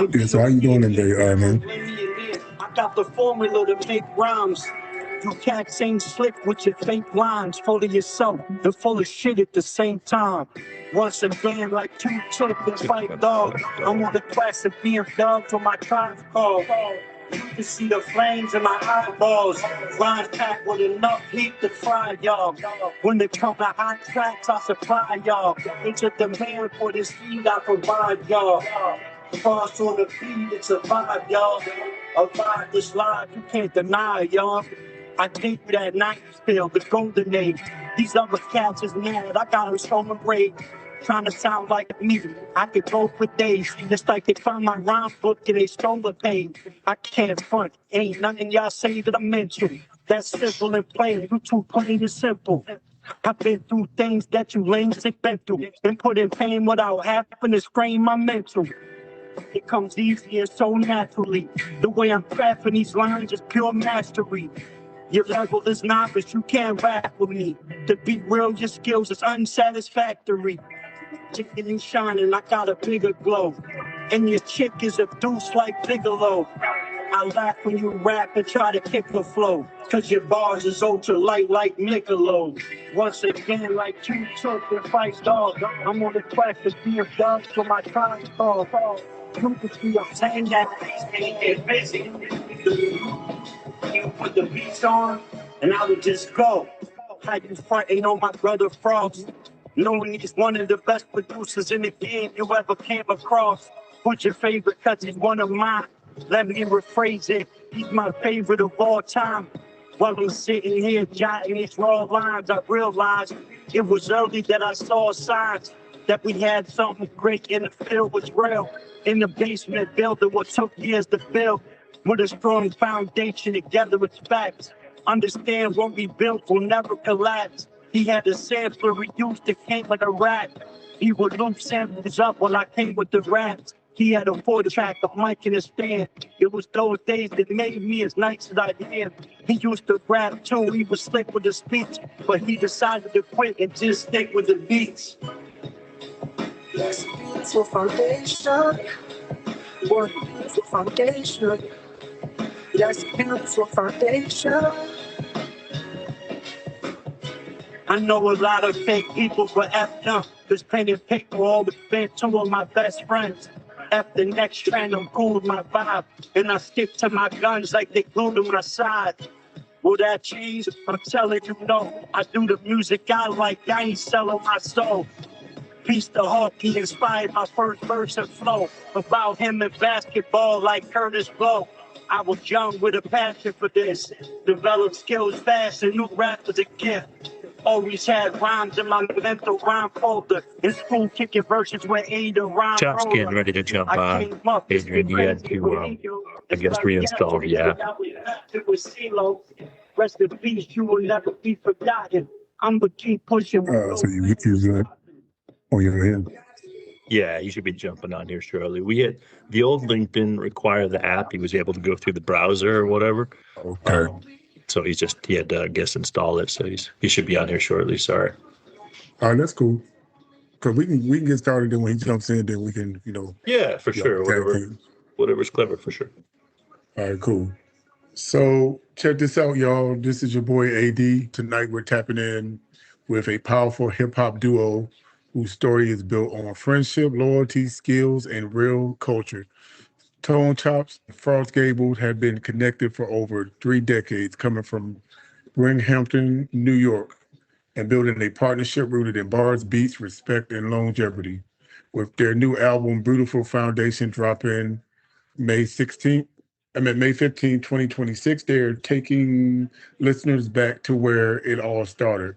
Yeah, so how you doing today, man? I got the formula to make rhymes. You cats ain't slick with your fake lines, full of yourself and full of shit at the same time. Once again, like two took the fight dog. I'm on the class of being dog for my tribe call. You can see the flames in my eyeballs. Lines packed with enough heat to fry y'all. When they come to hot tracks, I supply y'all. It's a demand for this heat I provide y'all. Cross on the beat, it's a vibe, y'all. A vibe that's live, you can't deny, y'all. I think that night still, the golden age. These other cats is mad, I got them stolen rage. Trying to sound like me, I could go for days. It's like they found my rhyme book and they stole the page. I can't front, ain't nothing y'all say that I mentioned. That's simple and plain, you too plain and simple. I've been through things that you lames ain't been through. Been put in pain without having to strain my mental. It comes easy and so naturally. The way I'm crafting these lines is pure mastery. Your level is novice, you can't rap with me. To be real, your skills is unsatisfactory. Chicken and shining, I got a bigger glow. And your chick is a deuce like Bigelow. I laugh when you rap and try to kick the flow. Cause your bars is ultra light like Michelob. Once again, like two took and fight dog. I'm on the quest to be a dog for my time call. You can see I'm saying that things get busy. You put the beats on, and I would just go. How you frontin' on my brother Frost? Knowing he's one of the best producers in the game you ever came across. Who's your favorite? Cause he's one of mine. Let me rephrase it. He's my favorite of all time. While I'm sitting here jotting these raw lines, I realized it was early that I saw signs that we had something great in the field was real. In the basement building what took years to build. With a strong foundation together with facts. Understand what we built will never collapse. He had a sampler reduced that came with a rap. He would loop samples up while I came with the raps. He had a 4-track, a mic and a stand. It was those days that made me as nice as I am. He used to rap too, he was slick with the speech, but he decided to quit and just stick with the beats. That's a beautiful foundation. What a beautiful foundation. That's a beautiful foundation. I know a lot of fake people, but F them. This pen and paper always been two of my best friends. F the next trend, I'm cool with my vibe. And I stick to my guns like they glued to my side. Will that change? I'm telling you no. I do the music I like, I ain't selling my soul. Peace to Hawk, he inspired my first verse and flow. About him in basketball like Curtis Blow. I was young with a passion for this. Developed skills fast and new rap was a gift. Always had rhymes in my mental rhyme folder. In school, kicking verses with A to rhyme Just getting roller. ready to jump I on. came up Adrian, you had to, I guess, reinstall the app. it was CeeLo. Rest in peace, you will never be forgotten. I'm gonna keep pushing. So you use that on your end. Yeah, he should be jumping on here shortly. We had the old link didn't require the app. He was able to go through the browser or whatever. Okay. So he had to, I guess, install it. So he should be on here shortly. Sorry. All right, that's cool. Cause we can get started. Then when he jumps in, then we can Yeah, for sure. tag team. Whatever's clever for sure. All right, cool. So check this out, y'all. This is your boy AD. Tonight we're tapping in with a powerful hip hop duo whose story is built on friendship, loyalty, skills, and real culture. Tone Chops and Frost Gables have been connected for over 3 decades, coming from Binghamton, New York, and building a partnership rooted in bars, beats, respect, and longevity. With their new album, Beautiful Foundation, dropping May 16th, May 15th, 2026, they're taking listeners back to where it all started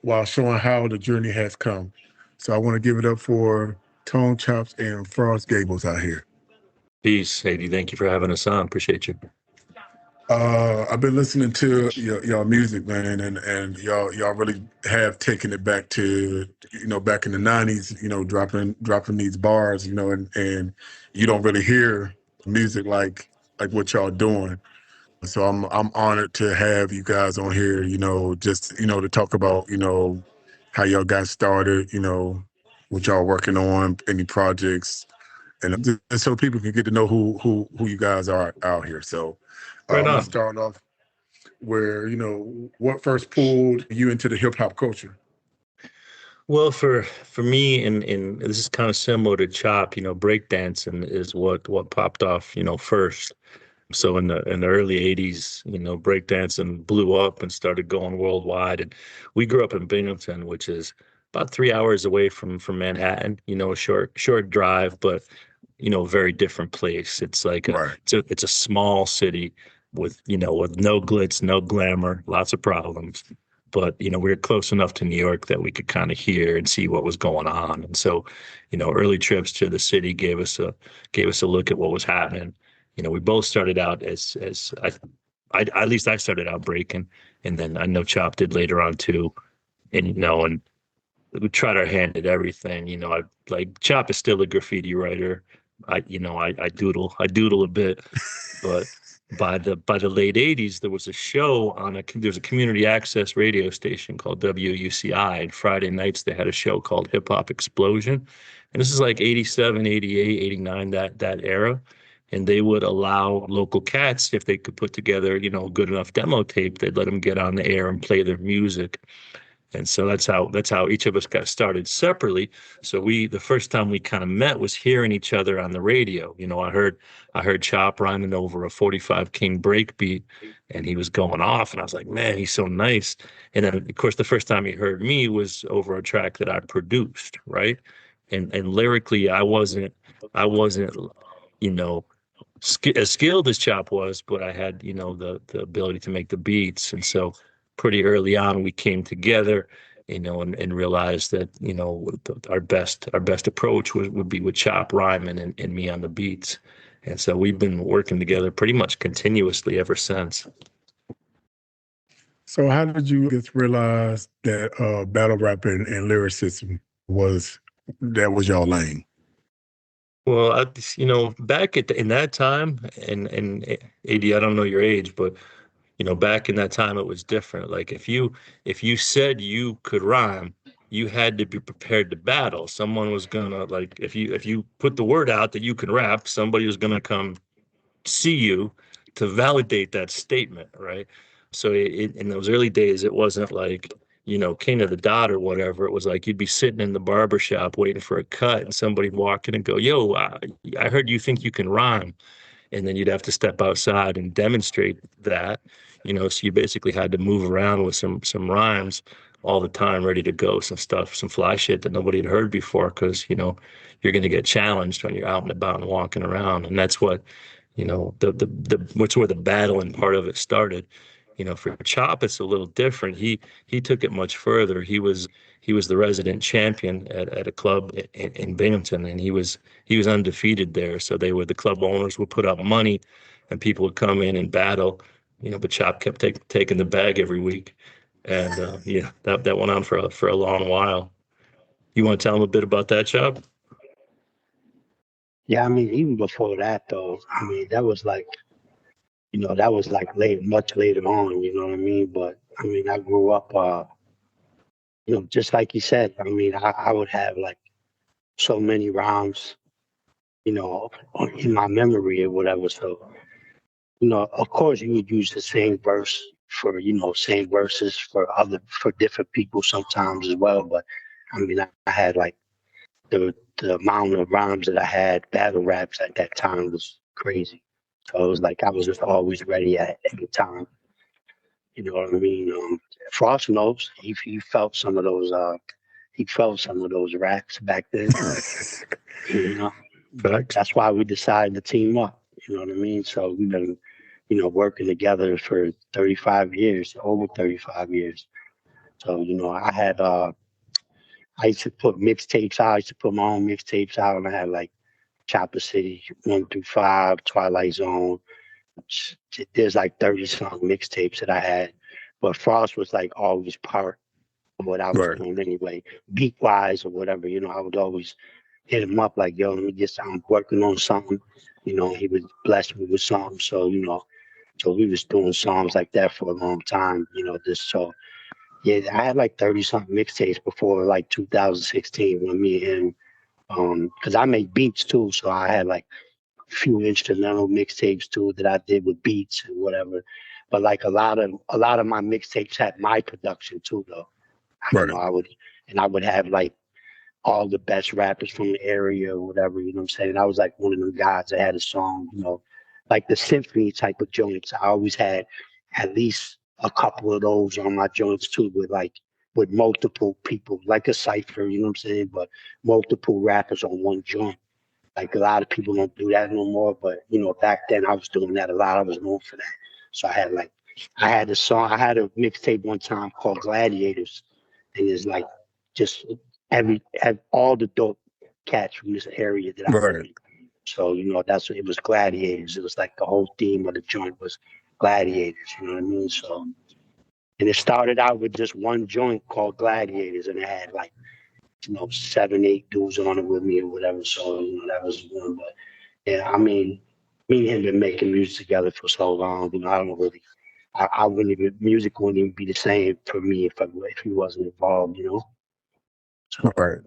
while showing how the journey has come. So I want to give it up for Tone Chops and Frost Gables out here. Peace, Sadie. Thank you for having us on. Appreciate you. I've been listening to y'all music, man, and y'all really have taken it back to back in the '90s, dropping these bars, and you don't really hear music like what y'all doing. So I'm honored to have you guys on here, just to talk about how y'all got started, what y'all working on, any projects, and so people can get to know who you guys are out here. So Right I'm gonna on. start off where what first pulled you into the hip hop culture. Well, for me, and this is kind of similar to Chop, breakdancing is what popped off, first. So in the early 80s, breakdancing blew up and started going worldwide. And we grew up in Binghamton, which is about 3 hours away from Manhattan, a short drive, but very different place. It's like Right. it's a small city with no glitz, no glamour, lots of problems. But we were close enough to New York that we could kind of hear and see what was going on. And so, early trips to the city gave us a look at what was happening. We both started out as I at least I started out breaking, and then I know Chop did later on too. And we tried our hand at everything. I like Chop is still a graffiti writer. I doodle a bit, but by the late 80s, there was a show there's a community access radio station called WUCI, and Friday nights they had a show called Hip Hop Explosion. And this is like 87, 88, 89, that era. And they would allow local cats, if they could put together, a good enough demo tape, they'd let them get on the air and play their music. And so that's how each of us got started separately. So the first time we kind of met was hearing each other on the radio. I heard Chop rhyming over a 45 King break beat, and he was going off, and I was like, man, he's so nice. And then of course the first time he heard me was over a track that I produced, right? And lyrically I wasn't, you know, as skilled as Chop was, but I had, the ability to make the beats. And so pretty early on, we came together, and realized that, our best approach would be with Chop rhyming and me on the beats. And so we've been working together pretty much continuously ever since. So how did you just realize that battle rap and lyricism was y'all lane? Well, back in that time, and AD, I don't know your age, but back in that time, it was different. Like if you said you could rhyme, you had to be prepared to battle. Someone was gonna, like, if you put the word out that you can rap, somebody was gonna come see you to validate that statement, right? So in those early days, it wasn't like, king of the dot or whatever. It was like you'd be sitting in the barber shop waiting for a cut, and somebody'd walk in and go, "Yo, I heard you think you can rhyme." And then you'd have to step outside and demonstrate that. So you basically had to move around with some rhymes all the time, ready to go, some stuff, some fly shit that nobody had heard before, because you're going to get challenged when you're out and about and walking around. And that's what, the what's where the battling part of it started. For Chop, it's a little different. He took it much further. He was the resident champion at a club in Binghamton, and he was undefeated there. So the club owners would put up money, and people would come in and battle. But Chop kept taking the bag every week, and that went on for a long while. You want to tell them a bit about that, Chop? Yeah, I mean, even before that, though, I mean, that was like late, much later on, you know what I mean? But I mean, I grew up, just like you said, I mean, I would have like so many rounds, in my memory or whatever. So, of course, you would use the same verse for, same verses for different people sometimes as well. But I mean, I had like the amount of rhymes that I had, battle raps at that time was crazy. So it was like I was just always ready at any time. You know what I mean? Frost knows he felt some of those. He felt some of those raps back then. You know, but Facts. that's why we decided to team up. You know what I mean? So we've been, working together for 35 years, over 35 years. So I used to put mixtapes out. I used to put my own mixtapes out, and I had like Chopper City 1 through 5, Twilight Zone. There's like 30 some mixtapes that I had, but Frost was like always part of what I was Right. doing anyway, beat wise or whatever. I would always hit him up like, yo, let me get I'm working on something. He would bless me with something. So we was doing songs like that for a long time. Yeah, I had like 30 something mixtapes before like 2016 when me and him Because I make beats too, so I had like a few instrumental mixtapes too that I did with beats and whatever. But like a lot of my mixtapes had my production too, though. Right. I would have like all the best rappers from the area or whatever, you know what I'm saying? I was like one of them guys that had a song, like the symphony type of joints. I always had at least a couple of those on my joints too, with multiple people, like a cipher, you know what I'm saying? But multiple rappers on one joint. Like a lot of people don't do that no more, but back then I was doing that a lot. I was known for that. So I had a mixtape one time called Gladiators, and it's like just all the dope cats from this area that I live Right. in. So that's what it was. Gladiators. It was like the whole theme of the joint was gladiators. You know what I mean? So, and it started out with just one joint called Gladiators, and it had like 7, 8 dudes on it with me or whatever. So that was one. But yeah, I mean, me and him been making music together for so long. I don't really. I wouldn't even music wouldn't even be the same for me if he wasn't involved. So, Right.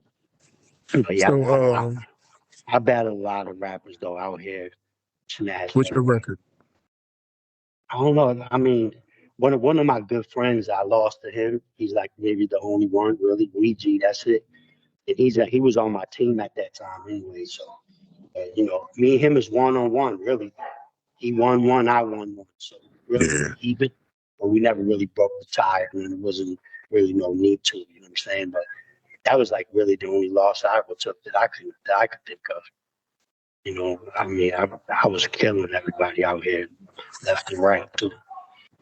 but yeah, So, I battle a lot of rappers though out here in what's Nashville. your record? I don't know. I mean, one of my good friends, I lost to him. He's like maybe the only one really. Ouija, that's it. And he was on my team at that time anyway. So, me and him is 1-on-1 really. He won one, I won one. So really Yeah. even, but we never really broke the tie, and there wasn't really no need to. You know what I'm saying? But that was like really the only loss I ever took that I could think of. I mean, I was killing everybody out here, left and right too.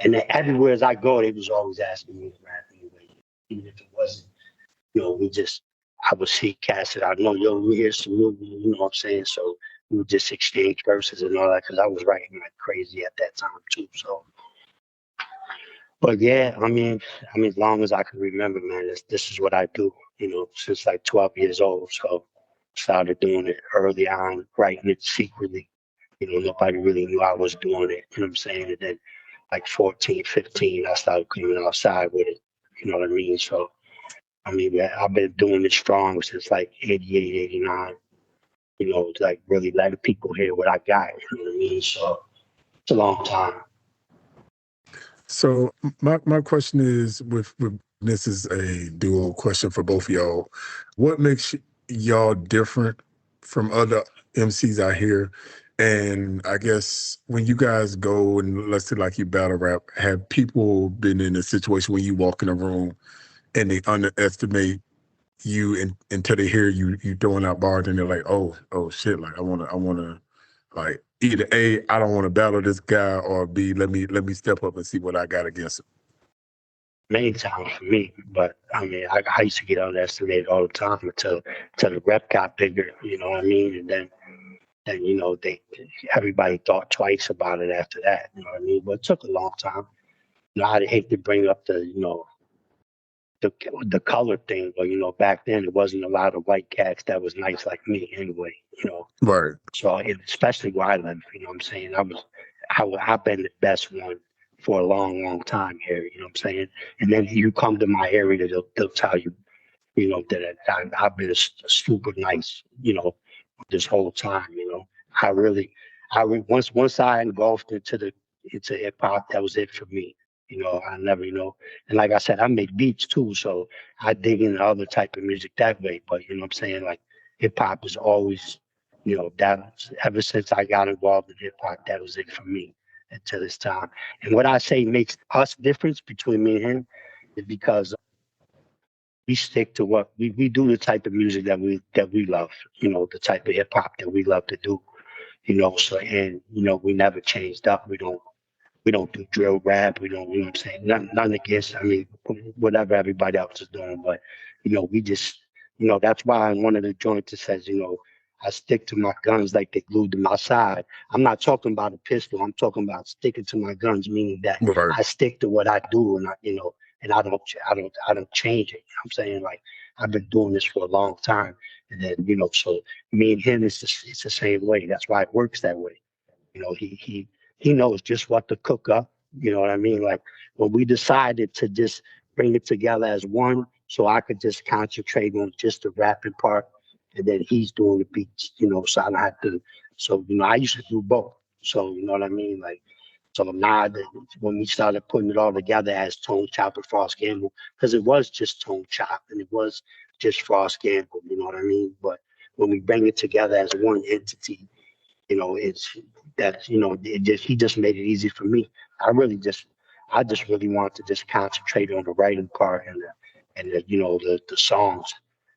And then everywhere as I go, they was always asking me to rap anyway, even if it wasn't. I would see cats that I know, yo, we hear some new, you know what I'm saying? So we would just exchange verses and all that because I was writing like crazy at that time too. So, but yeah, as long as I can remember, man, this is what I do, since like 12 years old. So started doing it early on, writing it secretly. Nobody really knew I was doing it, you know what I'm saying? And then like 14, 15, I started coming outside with it, you know what I mean? So, I've been doing it strong since like 88, 89, like really letting people hear what I got, you know what I mean? So it's a long time. So my question is with this is a dual question for both of y'all. What makes y'all different from other MCs out here? And I guess when you guys go and let's say like you battle rap, have people been in a situation where you walk in a room and they underestimate you until they hear you throwing out bars and they're like, oh shit, like I wanna like either A, I don't want to battle this guy, or B, let me step up and see what I got against him. Many times for me, but I used to get underestimated all the time until the rep got bigger, you know what I mean? And then they everybody thought twice about it after that, you know what I mean? But it took a long time. I hate to bring up the the color thing, but back then it wasn't a lot of white cats that was nice like me anyway, Right. So especially where I live, what I'm saying? I've been the best one for a long, long time here, you know what I'm saying? And then you come to my area, they'll tell you, that I've been super nice, this whole time, I really, once I engulfed into hip hop, that was it for me. I never, and like I said, I make beats too, so I dig into other type of music that way. But you know what I'm saying? Like hip hop is always, that ever since I got involved in hip hop, that was it for me until this time. And what I say makes us difference between me and him is because we stick to what we do the type of music that we love, the type of hip hop that we love to do, so and we never changed up. We don't do drill rap. We don't, you know what I'm saying? None against, whatever everybody else is doing. But, we just, that's why in one of the joints it says, I stick to my guns like they glued to my side. I'm not talking about a pistol. I'm talking about sticking to my guns, meaning that Right. I stick to what I do and I don't change it. You know what I'm saying? Like I've been doing this for a long time. And then, so me and him it's the same way. That's why it works that way. He knows just what to cook up. You know what I mean? Like when we decided to just bring it together as one, so I could just concentrate on just the rapping part. and then he's doing the beats, so I don't have to. So, I used to do both. So, you know what I mean? Like, so now that when we started putting it all together as Tone Chop and Frost Gamble, because it was just Tone Chop and it was just Frost Gamble, you know what I mean? But when we bring it together as one entity, it's that, he just made it easy for me. I just really want to just concentrate on the writing part and the songs.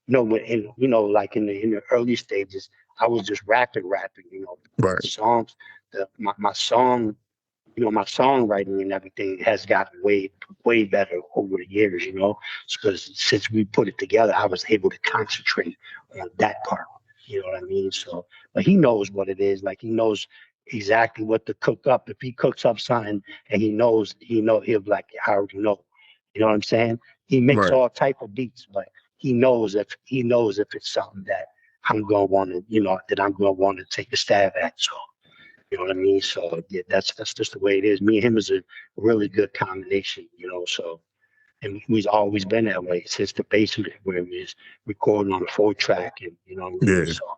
Like in the early stages, I was just rapping, Right. the songs, my song, my songwriting and everything has gotten way better over the years, because since we put it together, I was able to concentrate on that part. You know what I mean? So, but he knows what it is. Like he knows exactly what to cook up. If he cooks up something and he'll be like, I already know. You know what I'm saying? He makes Right. all type of beats, but he knows if it's something that I'm gonna want to take a stab at. So you know what I mean? So yeah, that's just the way it is. Me and him is a really good combination, So and we've always been that way since the basement where we was recording on a 4-track, and you know what I mean. Yeah. So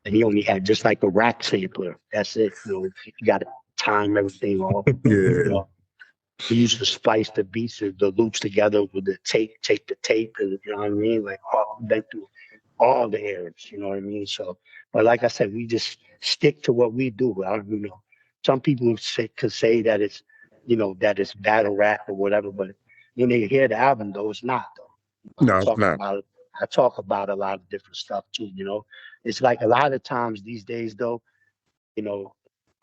and he only had just like a rack sampler. That's it. You got to time everything off. You Yeah. know, we used to splice the beats, the loops together with the take the tape, and you know what I mean. Like we've been through all the eras, you know what I mean? So, but like I said, we just stick to what we do. I don't, some people could say that it's battle rap or whatever, but when they hear the album, though, it's not though. I No, it's talk not. about I talk about a lot of different stuff too. It's like a lot of times these days though, you know,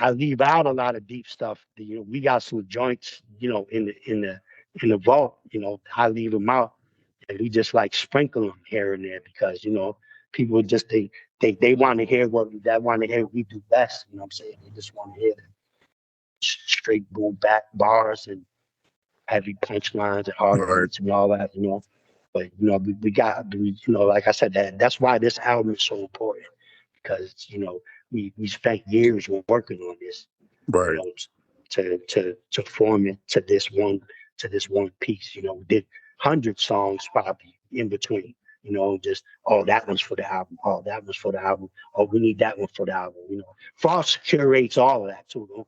I leave out a lot of deep stuff. We got some joints, in the vault. I leave them out, and we just like sprinkle them here and there because people just they want to hear what we do best. You know what I'm saying? They just want to hear the straight boom back bars and heavy punchlines and hard Right. beats and all that. But like I said, that's why this album is so important because we spent years working on this, you Right. know, to form it to this one piece. We did 100 songs probably in between. Just that one's for the album. Oh, that one's for the album. Oh, we need that one for the album. Frost curates all of that too. You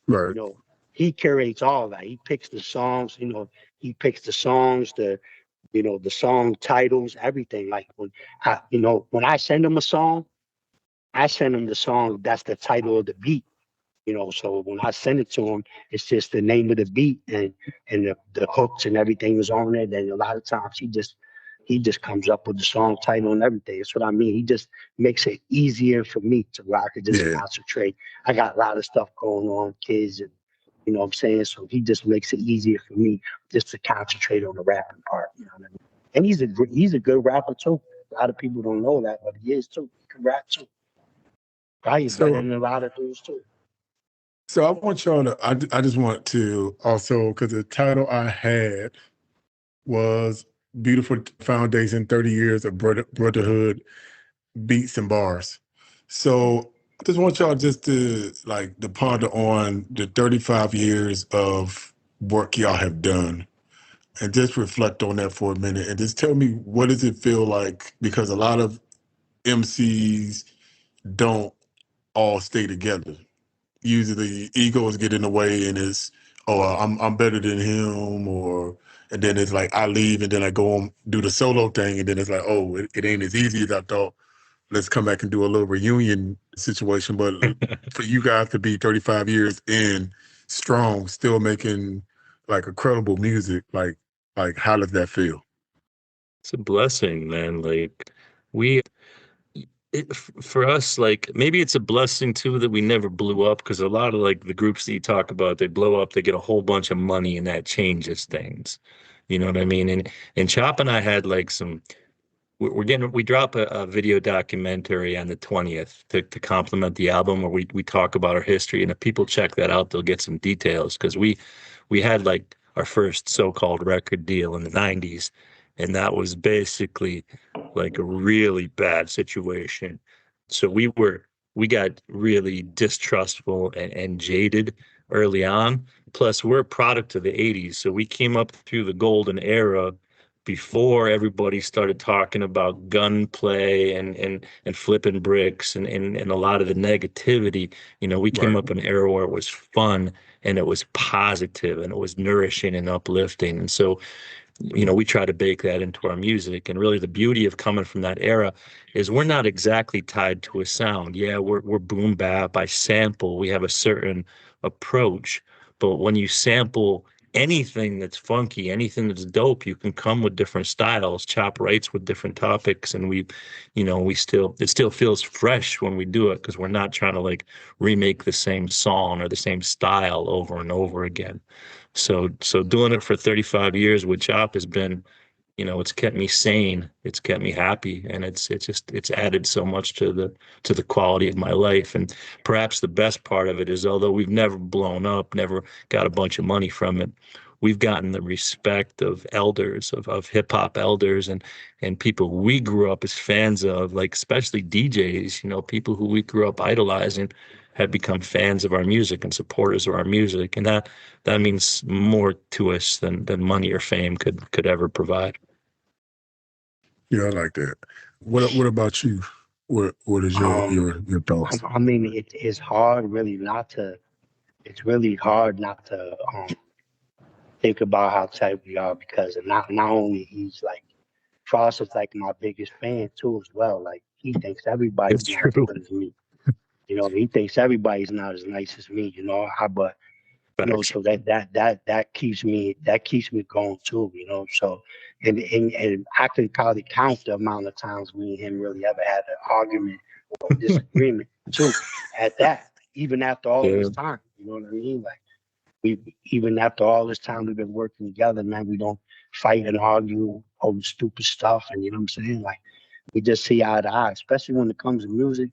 Right. know, he curates all of that. He picks the songs. He picks the songs, the song titles, everything. Like when I send him a song, I send him the song. That's the title of the beat. So when I send it to him, it's just the name of the beat and the hooks and everything is on it. And a lot of times he just comes up with the song title and everything. That's what I mean. He just makes it easier for me where I could just Yeah. concentrate. I got a lot of stuff going on, kids, and you know what I'm saying. So he just makes it easier for me just to concentrate on the rapping part. You know what I mean? And he's a good rapper too. A lot of people don't know that, but he is too. He can rap too. Probably better So than a lot of dudes too. so I want y'all to I just want to also because the title I had was Beautiful Foundation, 30 Years of Brotherhood, Beats and Bars. So I just want y'all just to like to ponder on the 35 years of work y'all have done and just reflect on that for a minute and just tell me what does it feel like because a lot of MCs don't all stay together. Usually egos get in the way and it's I'm better than him or and then it's like I leave and then I go on do the solo thing and then it's like it ain't as easy as I thought. Let's come back and do a little reunion situation. But for you guys to be 35 years in strong, still making like incredible music, like how does that feel? It's a blessing, man. Like we for us, like maybe it's a blessing too that we never blew up because a lot of like the groups that you talk about, they blow up, they get a whole bunch of money and that changes things. You know what I mean? And Chop and I had like we drop a video documentary on the 20th to complement the album where we talk about our history. And if people check that out, they'll get some details because we had like our first so-called record deal in the 90s. And that was basically like a really bad situation. So we got really distrustful and jaded early on. Plus, we're a product of the 80s. So we came up through the golden era before everybody started talking about gunplay and flipping bricks and a lot of the negativity. We came Right. up in an era where it was fun and it was positive and it was nourishing and uplifting. And so we try to bake that into our music. And really the beauty of coming from that era is we're not exactly tied to a sound. Yeah, we're boom bap by sample. We have a certain approach. But when you sample anything that's funky, anything that's dope, you can come with different styles, chop rights with different topics. And it still feels fresh when we do it because we're not trying to like remake the same song or the same style over and over again. So doing it for 35 years with Chop has been, it's kept me sane. It's kept me happy, and it's added so much to the quality of my life. And perhaps the best part of it is, although we've never blown up, never got a bunch of money from it, we've gotten the respect of elders, of hip hop elders, and people we grew up as fans of, like especially DJs, people who we grew up idolizing have become fans of our music and supporters of our music. And that means more to us than money or fame could ever provide. Yeah, I like that. What about you? What is Um, your thoughts? I mean, it's hard really not to. It's really hard not to think about how tight we are because not only he's like Frost is like my biggest fan too as well. Like he thinks It's everybody's not as true. good as me. He thinks everybody's not as nice as me. But Facts. so that keeps me going too. So and I can probably count the amount of times me and him really ever had an argument or disagreement too. At that, even after all Yeah. this time, you know what I mean? Like we even after all this time we've been working together, man, we don't fight and argue over stupid stuff, and you know what I'm saying? Like we just see eye to eye, especially when it comes to music.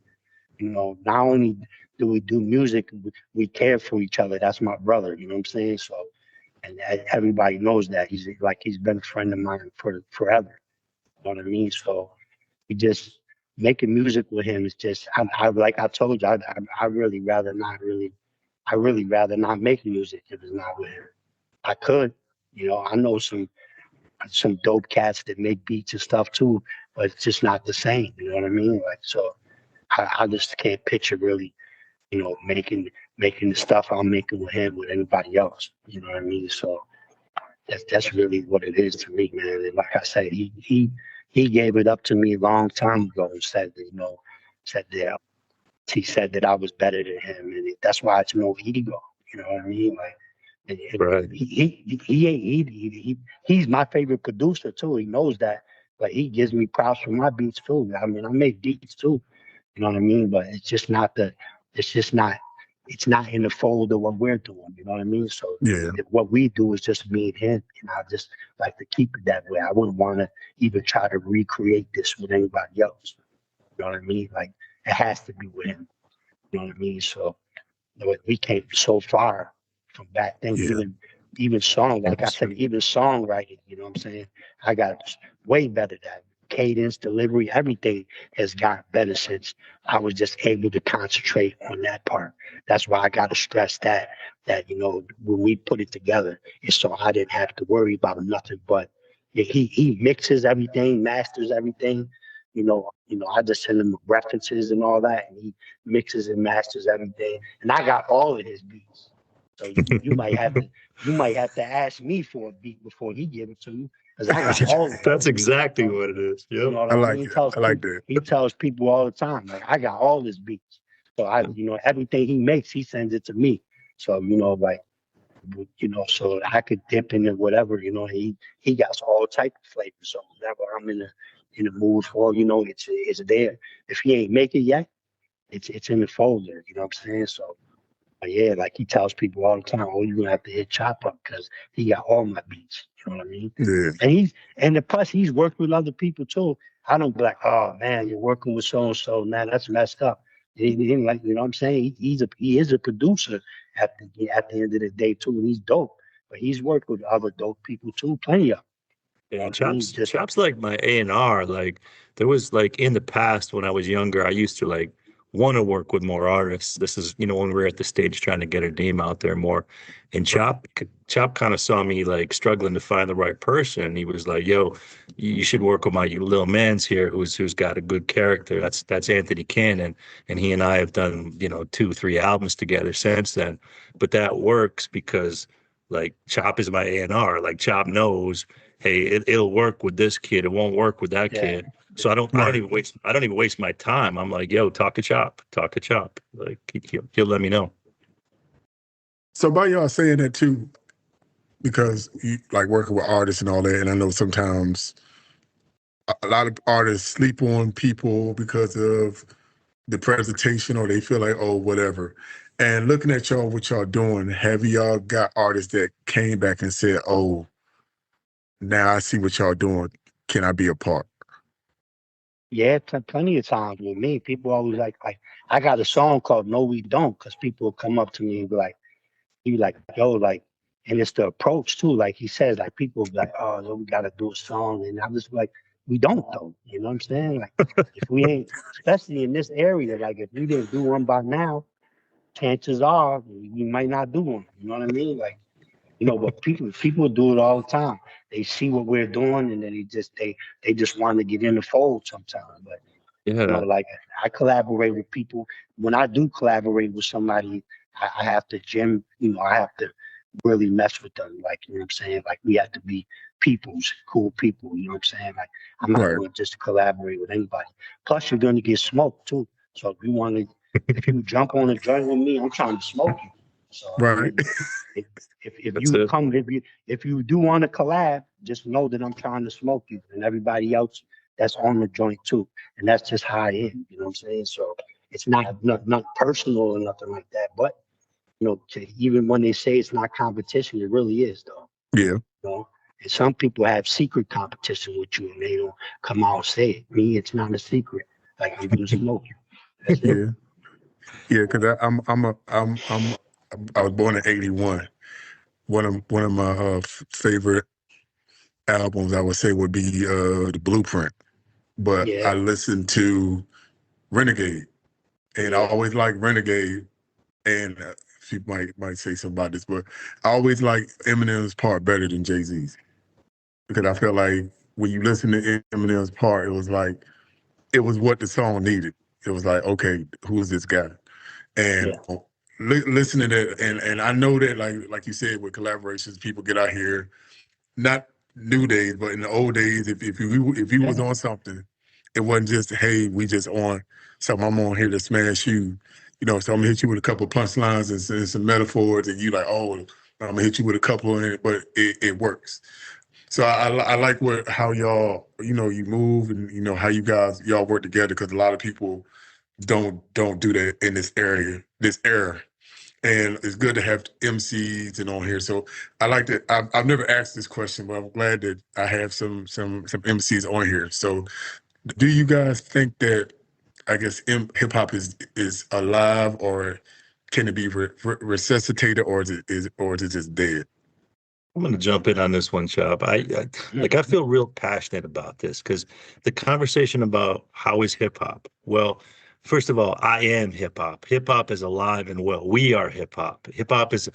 Not only do we do music, we care for each other. That's my brother. You know what I'm saying? So, and everybody knows that he's been a friend of mine for forever. You know what I mean? So we just making music with him is just I like I told you I really rather not really I really rather not make music if it's not with him. I could, I know some dope cats that make beats and stuff too, but it's just not the same. You know what I mean? Like so, I just can't picture really, making the stuff I'm making with him with anybody else. You know what I mean? So that's really what it is to me, man. And like I said, he gave it up to me a long time ago and said that, said that he said that I was better than him, and that's why it's no ego. You know what I mean? Like, and Right. he's my favorite producer too. He knows that, but he gives me props for my beats too. I mean, I make beats too. You know what I mean? But it's just not, it's not in the fold of what we're doing. You know what I mean? So Yeah, what we do is just me and him, and I just like to keep it that way. I wouldn't want to even try to recreate this with anybody else. You know what I mean? Like it has to be with him. You know what I mean? So we came so far from back then. yeah, Even song, like I That's said, true. even songwriting. You know what I'm saying? I got way better at that. Cadence, delivery, everything has gotten better since I was just able to concentrate on that part. That's why I got to stress that when we put it together, it's so I didn't have to worry about nothing. But he mixes everything, masters everything. I just send him references and all that, and he mixes and masters everything. And I got all of his beats. So you might have to ask me for a beat before he give it to you, because I got all of it. That's exactly So, what it is. you Yep. know what I I mean? like it. I like that. He tells people all the time, like I got all his beats. So everything he makes, he sends it to me. So like so I could dip into whatever. He got all type of flavors. So whatever I'm in the mood for, it's there. If he ain't make it yet, it's in the folder. You know what I'm saying? So. But yeah, like he tells people all the time, oh, you're gonna have to hit Chop Up because he got all my beats. You know what I mean? Yeah, Plus he's worked with other people too. I don't be like, oh man, you're working with so and so, man, that's messed up. He ain't like, you know what I'm saying? He is a producer at the end of the day too, and he's dope. But he's worked with other dope people too, plenty of. You know Yeah, what I mean? Chops like my A&R. Like there was like in the past when I was younger, I used to like want to work with more artists. This is, you know, when we were at the stage trying to get our name out there more. And Chop kind of saw me like struggling to find the right person. He was like, "Yo, you should work with my little man's here, who's got a good character. That's Anthony Cannon, and he and I have done, you know, 2, 3 albums together since then. But that works because like Chop is my A&R. Like Chop knows, hey, it'll work with this kid. It won't work with that Yeah. kid. So Right. I don't even waste my time. I'm like, yo, talk to Chop. Like he'll let me know. So by y'all saying that too, because you like working with artists and all that, and I know sometimes a lot of artists sleep on people because of the presentation, or they feel like, oh, whatever. And looking at y'all, what y'all doing, have y'all got artists that came back and said, oh, now I see what y'all doing. Can I be a part? Yeah, plenty of times with me, people always like I got a song called "No We Don't" because people will come up to me and be like, yo, like, and it's the approach too. Like he says, like people be like, oh, no, we got to do a song, and I'm just like, we don't though. You know what I'm saying? Like, if we ain't, especially in this area, like if we didn't do one by now, chances are we might not do one. You know what I mean? Like, you know, but people do it all the time. They see what we're doing, and then they just want to get in the fold sometimes. But you know, Yeah, like I collaborate with people. When I do collaborate with somebody, I have to you know, I have to really mess with them. Like, you know what I'm saying? Like we have to be people's cool people, you know what I'm saying? Like I'm not Right, going to just collaborate with anybody. Plus you're gonna get smoked too. So if you jump on a joint with me, I'm trying to smoke you. So I right, mean if if that's you it. come if you do want to collab, just know that I'm trying to smoke you and everybody else that's on the joint too. And that's just how I am, you know what I'm saying? So it's not personal or nothing like that. But you know, even when they say it's not competition, it really is though. yeah, You know? And some people have secret competition with you and they don't come out and say it. Me, it's not a secret. Like I'm gonna smoke you. That's it. yeah, yeah. Because I was born in '81. One of my favorite albums, I would say, would be the Blueprint. But Yeah, I listened to Renegade, and I yeah, always liked Renegade. And people might say something about this, but I always like Eminem's part better than Jay-Z's, because I feel like when you listen to Eminem's part, it was what the song needed. It was like, okay, who's this guy? And yeah, listening to it, and I know that like you said, with collaborations, people get out here, not new days, but in the old days, if you was yeah, on something, it wasn't just, hey, we just on something. I'm on here to smash you, So I'm gonna hit you with a couple of punchlines and some metaphors, and you like, oh, I'm gonna hit you with a couple in it, but it works. So I like how y'all, you move, and how y'all work together, because a lot of people don't do that in this era. And it's good to have MCs and on here. So I like that. I've never asked this question, but I'm glad that I have some MCs on here. So do you guys think that, I guess, hip hop is alive, or can it be resuscitated, or is it just dead? I'm going to jump in on this one, Chop. yeah, I feel real passionate about this because the conversation about how is hip hop? Well, first of all, I am hip hop. Hip hop is alive and well. We are hip hop. Hip hop is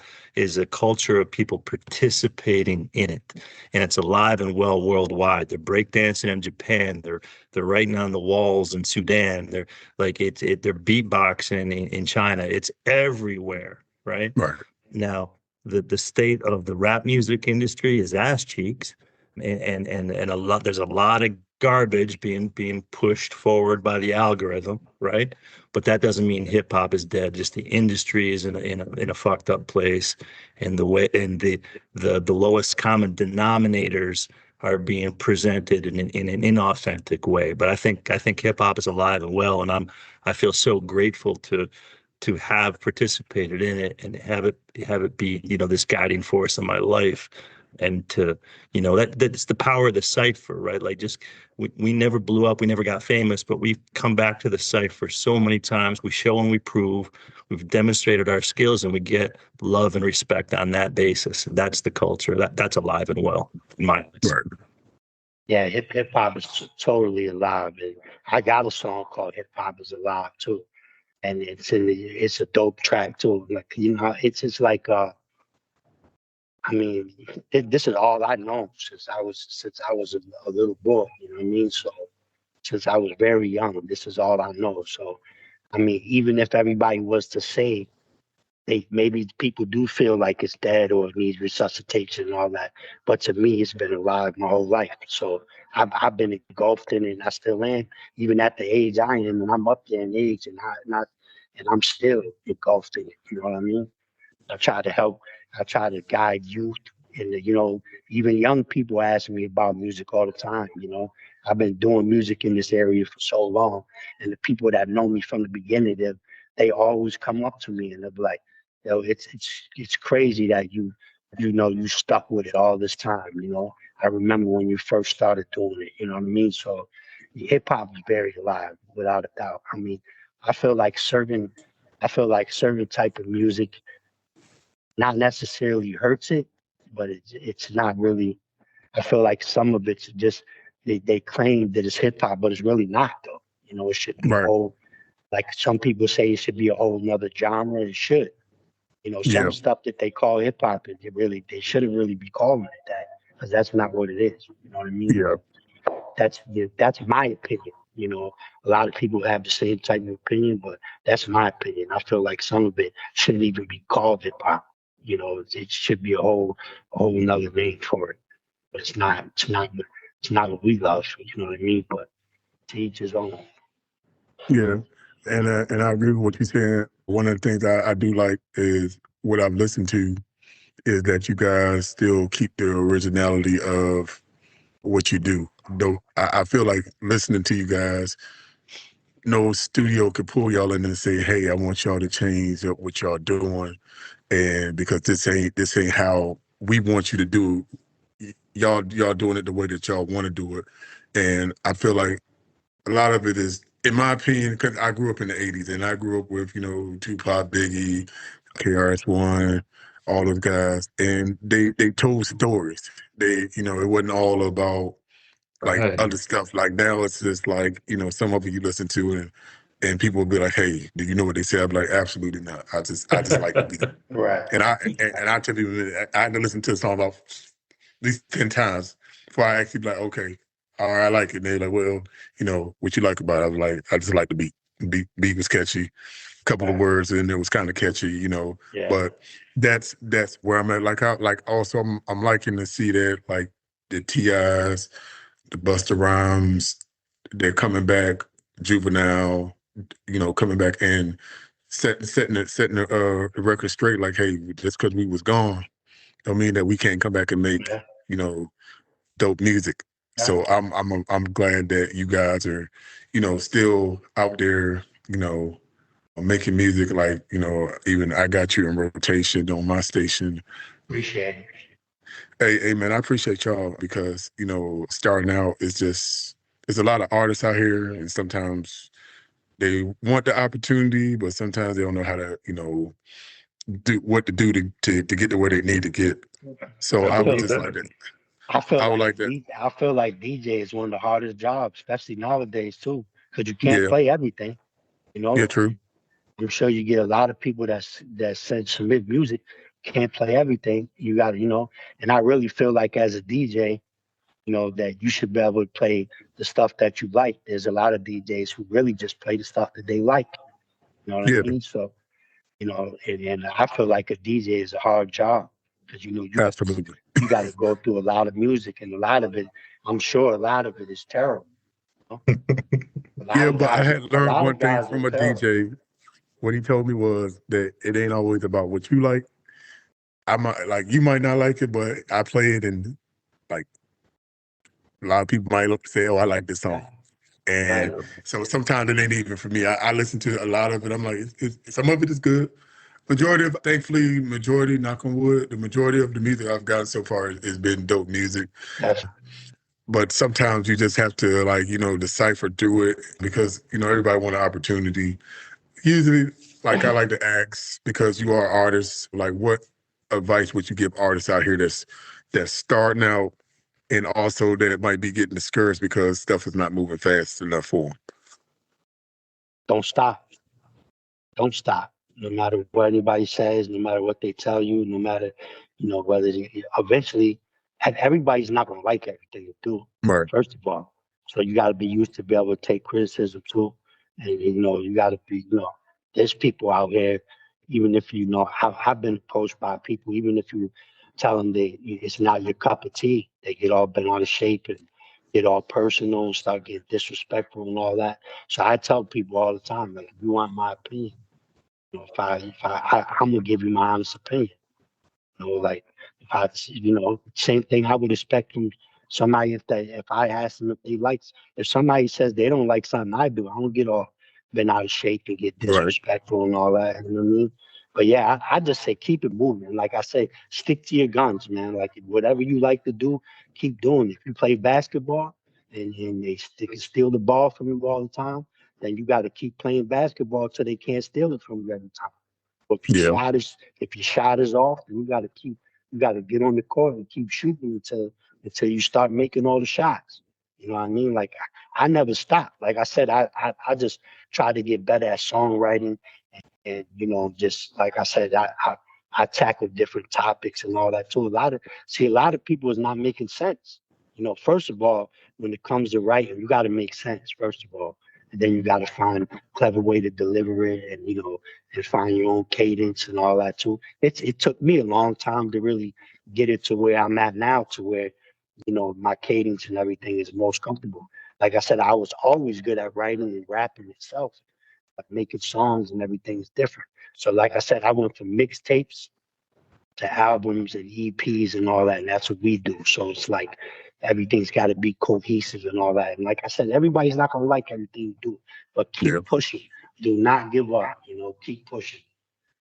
a culture of people participating in it, and it's alive and well worldwide. They're breakdancing in Japan. They're writing on the walls in Sudan. They're beatboxing in China. It's everywhere, right? Right. Now, the state of the rap music industry is ass cheeks, and there's a lot of garbage being pushed forward by the algorithm, right? But that doesn't mean hip hop is dead. Just the industry is in a fucked up place, and the lowest common denominators are being presented in an inauthentic way. But I think hip hop is alive and well, and I feel so grateful to have participated in it and have it be, this guiding force in my life. And to, that's the power of the cipher, right? Like, just we never blew up, we never got famous, but we've come back to the cipher so many times. We show and we prove, we've demonstrated our skills, and we get love and respect on that basis. And that's the culture that's alive and well in my eyes. Right. yeah. Hip hop is totally alive, and I got a song called "Hip Hop Is Alive" too. and it's a dope track too. Like it's just like I mean, this is all I know since I was a little boy. You know what I mean? So since I was very young, this is all I know. So I mean, even if everybody was to say they maybe people do feel like it's dead or it needs resuscitation and all that, but to me, it's been alive my whole life. So I've been engulfed in it, and I still am, even at the age I am, and I'm up there in age, and I'm still engulfed in it. You know what I mean? I try to help. I try to guide youth, and even young people ask me about music all the time. I've been doing music in this area for so long, and the people that know me from the beginning, they always come up to me and they're like, it's crazy that you stuck with it all this time. I remember when you first started doing it. You know what I mean? So hip hop is very alive, without a doubt. I mean, I feel like certain, I feel like certain type of music not necessarily hurts it, but it's not really. I feel like some of it's just they claim that it's hip hop, but it's really not though. It should be a Right. whole, like some people say, it should be a whole nother genre. It should. Some Yeah. stuff that they call hip hop, they shouldn't really be calling it that, because that's not what it is. You know what I mean? Yeah. But that's my opinion. A lot of people have the same type of opinion, but that's my opinion. I feel like some of it shouldn't even be called hip hop. It should be a whole another name for it. But it's not. It's not what we love. You know what I mean? But to each his own. Yeah. And I agree with what you're saying. One of the things I do like is what I've listened to is that you guys still keep the originality of what you do. Though I feel like listening to you guys, no studio could pull y'all in and say, "Hey, I want y'all to change up what y'all doing," and because this ain't how we want you to do. Y'all doing it the way that y'all want to do it, and I feel like a lot of it is, in my opinion, because I grew up in the '80s and I grew up with Tupac, Biggie, KRS-One, all those guys, and they told stories. It wasn't all about like Right. other stuff. Like now it's just like, some of it you listen to and people will be like, "Hey, do you know what they say?" I'm like, "Absolutely not. I just like the beat." Right. And I tell people I had to listen to a song about at least 10 times before I actually be like, "Okay, all right, I like it." And they're like, "Well, what you like about it?" I was like, "I just like the beat. Beat was catchy. A couple of Right. words and it was kind of catchy. Yeah. But that's where I'm at. Like also I'm liking to see that like the TIs, the Busta Rhymes, they're coming back, Juvenile, coming back and setting the record straight. Like, hey, just because we was gone, don't mean that we can't come back and make, Yeah. you know, dope music. Yeah. So I'm glad that you guys are, still out there, making music. Like, even I got you in rotation on my station. Appreciate it. Hey, man, I appreciate y'all because, starting out is just, there's a lot of artists out here and sometimes they want the opportunity, but sometimes they don't know how to, do what to do to get to where they need to get. So I I would feel. just like that. I feel I would like like that. I feel like DJ is one of the hardest jobs, especially nowadays too, because you can't Yeah. play everything. You Yeah, know, true. I'm sure you get a lot of people that send submit music, can't play everything. You got to, and I really feel like as a DJ, that you should be able to play the stuff that you like. There's a lot of DJs who really just play the stuff that they like. You know what I Yeah, mean? So, and I feel like a DJ is a hard job because absolutely. you got to go through a lot of music, and a lot of it, I'm sure a lot of it is terrible. You know? Yeah, but I had A learned lot one of thing guys are from a terrible. DJ. What he told me was that it ain't always about what you like. I might like you might not like it, but I play it and like a lot of people might look say, "Oh, I like this Yeah, song." right. And so sometimes it ain't even for me. I listen to a lot of it. I'm like, some of it is good. Thankfully, knock on wood, the majority of the music I've gotten so far has been dope music. That's But sometimes you just have to like, decipher through it because, everybody want an opportunity. Usually, like I like to ask, because you are artists, like what advice would you give artists out here that's starting out and also that might be getting discouraged because stuff is not moving fast enough for them? don't stop. Don't stop. No matter what anybody says, no matter what they tell you, no matter, whether eventually, and everybody's not going to like everything you do, Right. first of all. So you got to be used to be able to take criticism too. And, you got to be, there's people out here, even if, I've been approached by people, even if you tell them it's not your cup of tea, they get all bent out of shape and get all personal and start getting disrespectful and all that. So I tell people all the time, like, if you want my opinion, I'm gonna give you my honest opinion. Like if same thing I would expect from somebody if I ask them if somebody says they don't like something I do, I don't get all bent out of shape and get Right. disrespectful and all that. You know what I mean? But yeah, I just say keep it moving. Like I say, stick to your guns, man. Like whatever you like to do, keep doing it. If you play basketball and they can steal the ball from you all the time, then you got to keep playing basketball till they can't steal it from you every time. But Yeah. if your shot is off, then you gotta get on the court and keep shooting until you start making all the shots. You know what I mean? Like I never stop. Like I said, I just try to get better at songwriting and just like I said, I tackle different topics and all that too. A lot of people is not making sense. First of all, when it comes to writing, you got to make sense first of all, and then you got to find a clever way to deliver it, and and find your own cadence and all that too. It took me a long time to really get it to where I'm at now, to where my cadence and everything is most comfortable. Like I said, I was always good at writing and rapping itself, but making songs and everything is different. So like I said, I went from mixtapes to albums and EPs and all that, and that's what we do. So it's like everything's got to be cohesive and all that. And like I said, everybody's not gonna like everything you do, but Yeah. keep pushing. Do not give up. Keep pushing.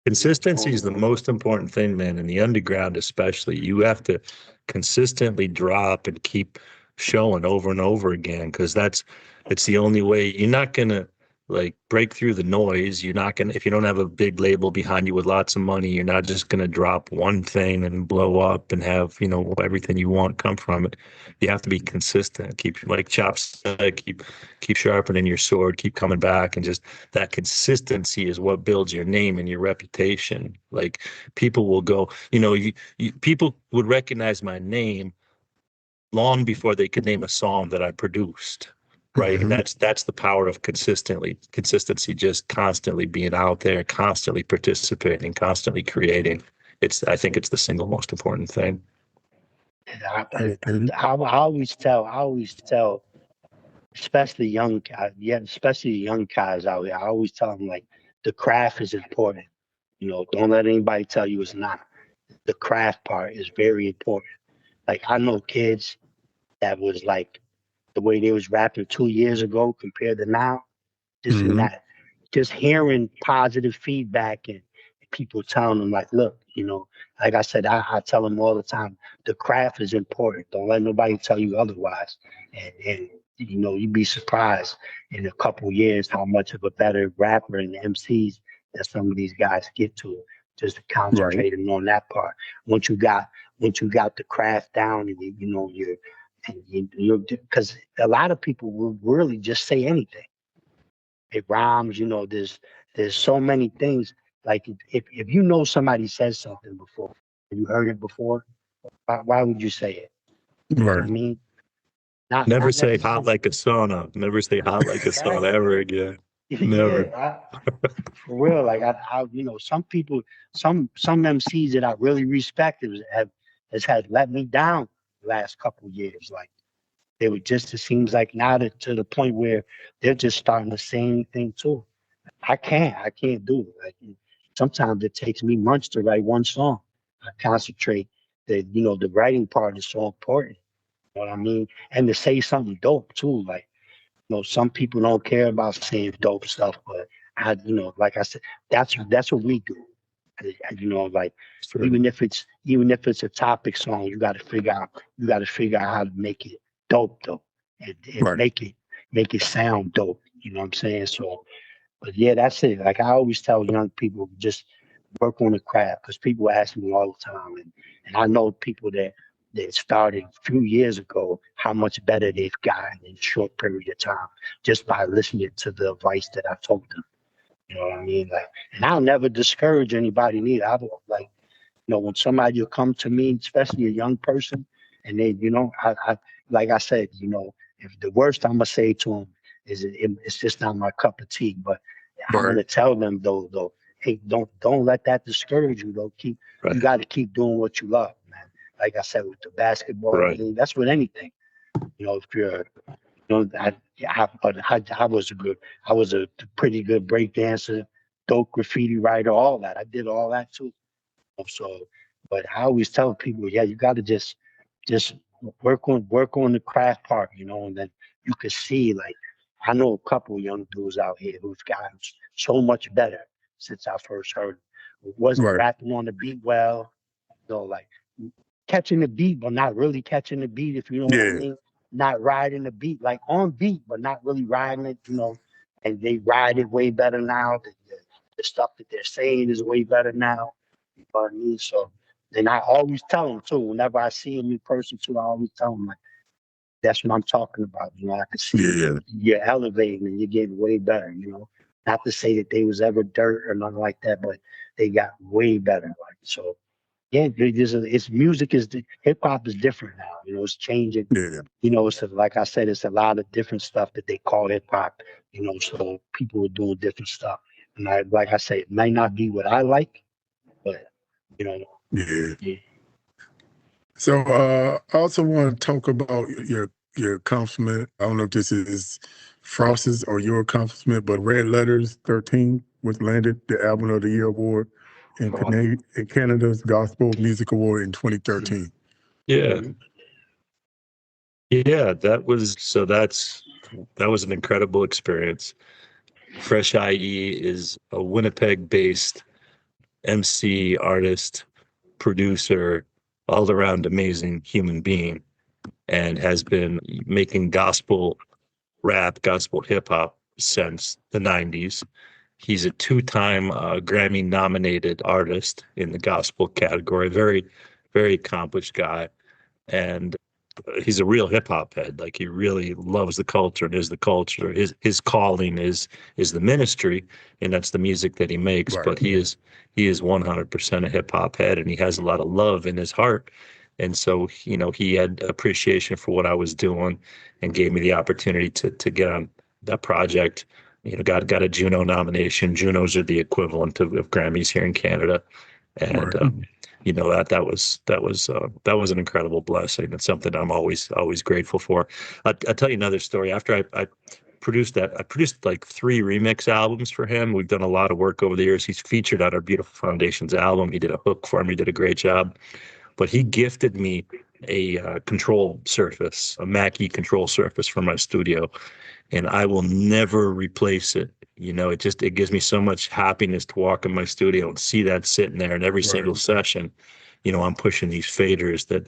Consistency is the most important thing, man. In the underground, especially, you have to consistently drop and keep showing over and over again because it's the only way. You're not gonna like break through the noise. You're not gonna if you don't have a big label behind you with lots of money. You're not just gonna drop one thing and blow up and have everything you want come from it. You have to be consistent. Keep like Chops said, keep sharpening your sword. Keep coming back and just that consistency is what builds your name and your reputation. Like people will go, people would recognize my name long before they could name a song that I produced. Right. And Mhm. that's the power of consistency, just constantly being out there, constantly participating, constantly creating. I think it's the single most important thing. I always tell, especially young guys, yeah, especially young guys out here. I always tell them like the craft is important. Don't let anybody tell you it's not. The craft part is very important. Like I know kids that was like the way they was rapping 2 years ago compared to now. Just in Mhm. that, just hearing positive feedback and people telling them like, look, like I said, I tell them all the time, the craft is important. Don't let nobody tell you otherwise. And you'd be surprised in a couple years how much of a better rapper and MCs that some of these guys get to. Just Right. concentrating on that part. Once you got the craft down and you're because a lot of people will really just say anything. It rhymes. There's so many things. Like if somebody says something before, you heard it before, why would you say it? You know what Right. I mean? Not Never not say hot necessarily. like a sauna. Never say hot like a sauna Exactly. ever again. Yeah, Never. for real. Like some people, some MCs that I really respect has had let me down the last couple of years. Like they were just, it seems like now to the point where they're just starting the same thing too. I can't do it. Like sometimes it takes me months to write one song. I concentrate. The writing part is so important. You know what I mean? And to say something dope too. Like, some people don't care about saying dope stuff, but like I said, that's what we do. Like Sure. even if it's a topic song, you got to figure out how to make it dope though, and Right. make it sound dope. You know what I'm saying? So, but yeah, that's it. Like I always tell young people, just work on the craft because people ask me all the time, and I know people that started a few years ago, how much better they've gotten in a short period of time just by listening to the advice that I told them. You know what I mean? Like, and I'll never discourage anybody neither. I like, when somebody will come to me, especially a young person, and they, I like I said, if the worst I'm gonna say to them is it's just not my cup of tea, but I'm Right. gonna tell them though, hey, don't let that discourage you though. Right. You got to keep doing what you love, man. Like I said with the basketball Right. game, that's with anything. If you're, I was a pretty good break dancer, dope graffiti writer, all that. I did all that too. So, but I always tell people, yeah, you got to just work on the craft part, and then you could see, like, I know a couple of young dudes out here who've gotten so much better since I first heard them. Wasn't Right. rapping on the beat well, like catching the beat, but not really catching the beat, if you know what I Yeah. mean. Not riding the beat, like on beat, but not really riding it, and they ride it way better now. The stuff that they're saying is way better now. You know what I mean? So then I always tell them too, whenever I see them in person too, I always tell them, like, that's what I'm talking about. I can see Yeah. you're elevating and you're getting way better, Not to say that they was ever dirt or nothing like that, but they got way better. Like, so yeah, it's music hip hop is different now. It's changing. Yeah. Like I said, it's a lot of different stuff that they call hip hop. So people are doing different stuff, and like I say, it might not be what I like, but you know, Yeah. yeah. So I also want to talk about your accomplishment. I don't know if this is Frost's or your accomplishment, but Red Letters 13 was landed the Album of the Year award in Canada's Gospel Music Award in 2013. Yeah. Mhm. Yeah. That was an incredible experience. Fresh IE is a Winnipeg-based MC, artist, producer, all around amazing human being, and has been making gospel rap, gospel hip hop since the 90s. He's a two-time Grammy nominated artist in the gospel category. Very, very accomplished guy. And he's a real hip hop head. Like, he really loves the culture and is the culture. His calling is the ministry, and that's the music that he makes. Right. But he is 100% a hip hop head, and he has a lot of love in his heart. And so, he had appreciation for what I was doing, and gave me the opportunity to get on that project. Got a Juno nomination. Junos are the equivalent of Grammys here in Canada, and Right. that was an incredible blessing. It's something I'm always grateful for. I'll tell you another story. After I produced that, I produced like 3 remix albums for him. We've done a lot of work over the years. He's featured on our Beautiful Foundations album. He did a hook for me. He did a great job. But he gifted me a control surface, a Mackie control surface for my studio, and I will never replace it. It gives me so much happiness to walk in my studio and see that sitting there. And every Right. single session, I'm pushing these faders that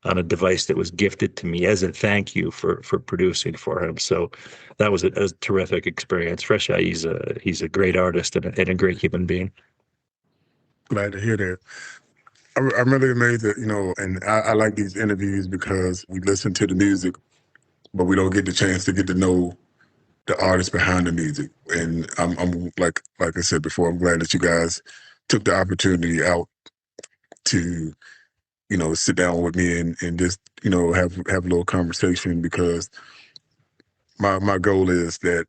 on a device that was gifted to me as a thank you for producing for him. So that was a terrific experience. Fresh Eye, he's a great artist and a great human being. Glad to hear that. I'm really amazed that, and I like these interviews because we listen to the music, but we don't get the chance to get to know the artist behind the music. And I'm like I said before, I'm glad that you guys took the opportunity out to, sit down with me and just, have a little conversation, because my goal is that,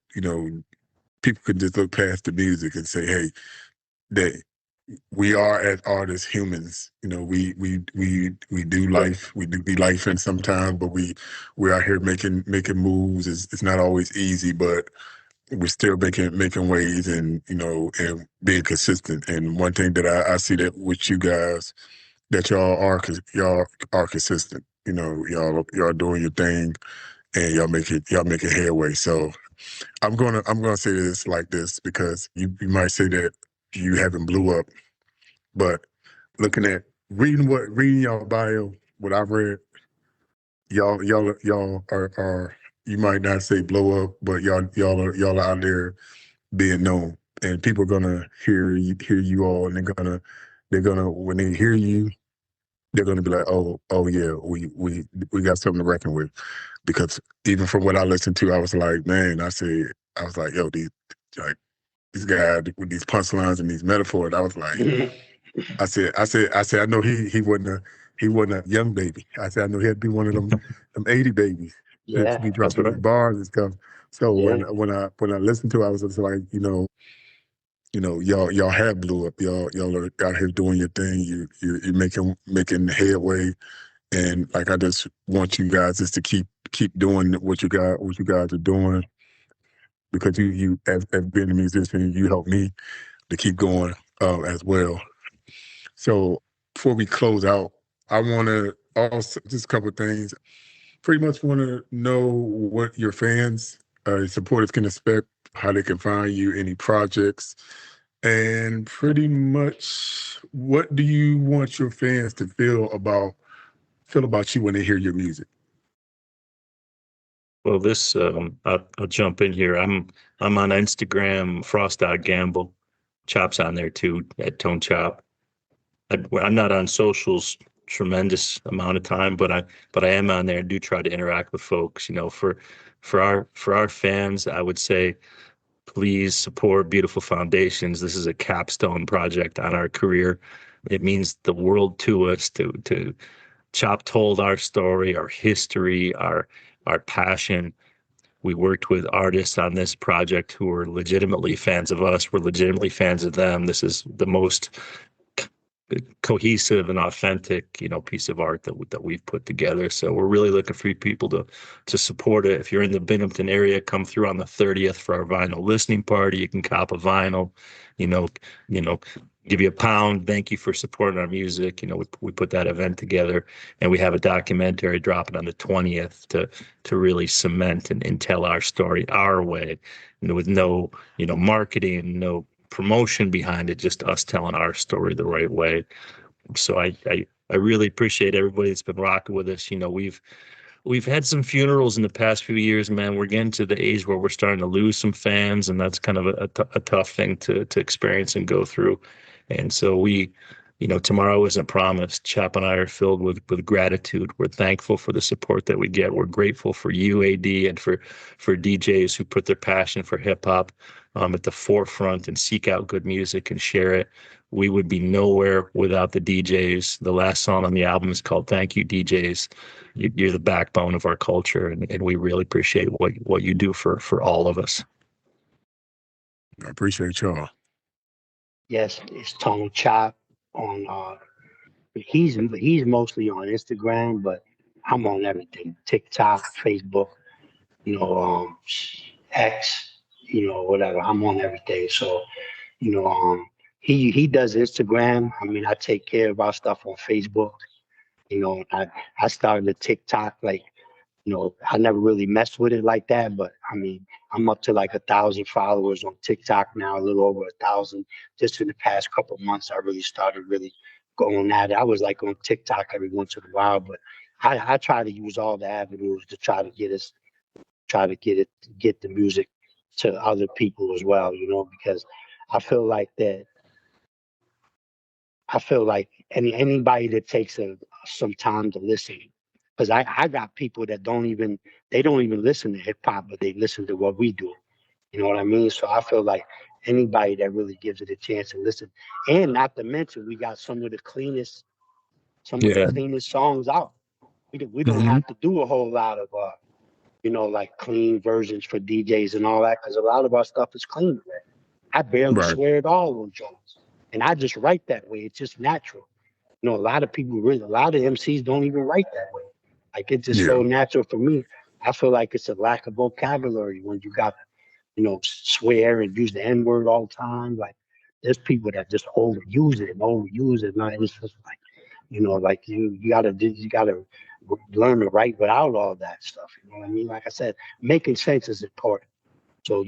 people can just look past the music and say, hey, that we are as artists humans. We do life, we do be life in sometimes, but we're out here making moves. It's not always easy, but we're still making waves, and being consistent. And one thing that I see that with you guys, that y'all are consistent. Y'all doing your thing, and y'all making headway. So I'm gonna say this like this, because you might say that you haven't blew up, but looking at reading y'all bio, what I've read, y'all are, you might not say blow up, but y'all are out there being known, and people are gonna hear you all, and they're gonna when they hear you, they're gonna be like, oh yeah, we got something to reckon with. Because even from what I listened to, I was like, man, I was like, yo, these, like, this guy with these punchlines and these metaphors. I was like, I said, I know he wasn't a young baby. I said, I know he'd be one of them 80 babies to Yeah, be That's dropping right. these bars and stuff. So yeah, when I listened to it, I was just like, y'all have blew up. Y'all are out here doing your thing. You're making headway. And like I just want you guys just to keep doing what you guys are doing, because you as being a musician, you help me to keep going as well. So before we close out, I want to also just a couple of things. Pretty much want to know what your fans, supporters can expect, how they can find you, any projects, and pretty much what do you want your fans to feel about you when they hear your music. Well, this I'll jump in here. I'm on Instagram, Frost Out Gamble. Chop's on there too at Tone Chop. I'm not on socials tremendous amount of time, but I am on there and do try to interact with folks. For our fans, I would say please support Beautiful Foundations. This is a capstone project on our career. It means the world to us to Chop told our story, our history, our passion. We worked with artists on this project who were legitimately fans of us. We're legitimately fans of them. This is the most cohesive and authentic, piece of art that we've put together. So we're really looking for you people to support it. If you're in the Binghamton area, come through on the 30th for our vinyl listening party. You can cop a vinyl, you know, you know, give you £1. Thank you for supporting our music. We put that event together, and we have a documentary dropping on the 20th to really cement and tell our story our way, with no, marketing, no promotion behind it, just us telling our story the right way. So I really appreciate everybody that's been rocking with us. We've had some funerals in the past few years, man. We're getting to the age where we're starting to lose some fans, and that's kind of a tough thing to experience and go through. And so tomorrow isn't promised. Chap and I are filled with gratitude. We're thankful for the support that we get. We're grateful for you, AD, and for DJs who put their passion for hip hop at the forefront and seek out good music and share it. We would be nowhere without the DJs. The last song on the album is called "Thank You, DJs." You're the backbone of our culture, and we really appreciate what you do for all of us. I appreciate y'all. yes. It's Tone Chop on. He's mostly on Instagram, but I'm on everything: TikTok, Facebook, you know, X, whatever. I'm on everything. So, you know, he does Instagram. I mean, I take care of our stuff on Facebook. I started a TikTok, like, I never really messed with it like that, but I mean, I'm up to like 1,000 followers on TikTok now, a little over 1,000. Just in the past couple of months, I really started going at it. I was like on TikTok every once in a while, but I try to use all the avenues to try to get the music to other people as well, because I feel like that. I feel like anybody that takes some time to listen, because I got people that they don't even listen to hip hop, but they listen to what we do. You know what I mean? So I feel like anybody that really gives it a chance to listen, and not to mention, we got some of the Yeah. cleanest songs out. We don't Hmm. have to do a whole lot of like clean versions for DJs and all that, because a lot of our stuff is clean. I barely Right. swear at all on Jones, and I just write that way. It's just natural. A lot of people a lot of MCs don't even write that way. Like, it's just Yeah. so natural for me. I feel like it's a lack of vocabulary when you got, swear and use the N word all the time. Like, there's people that just overuse it. And it's just like, like you gotta learn to write without all that stuff. You know what I mean? Like I said, making sense is important. So,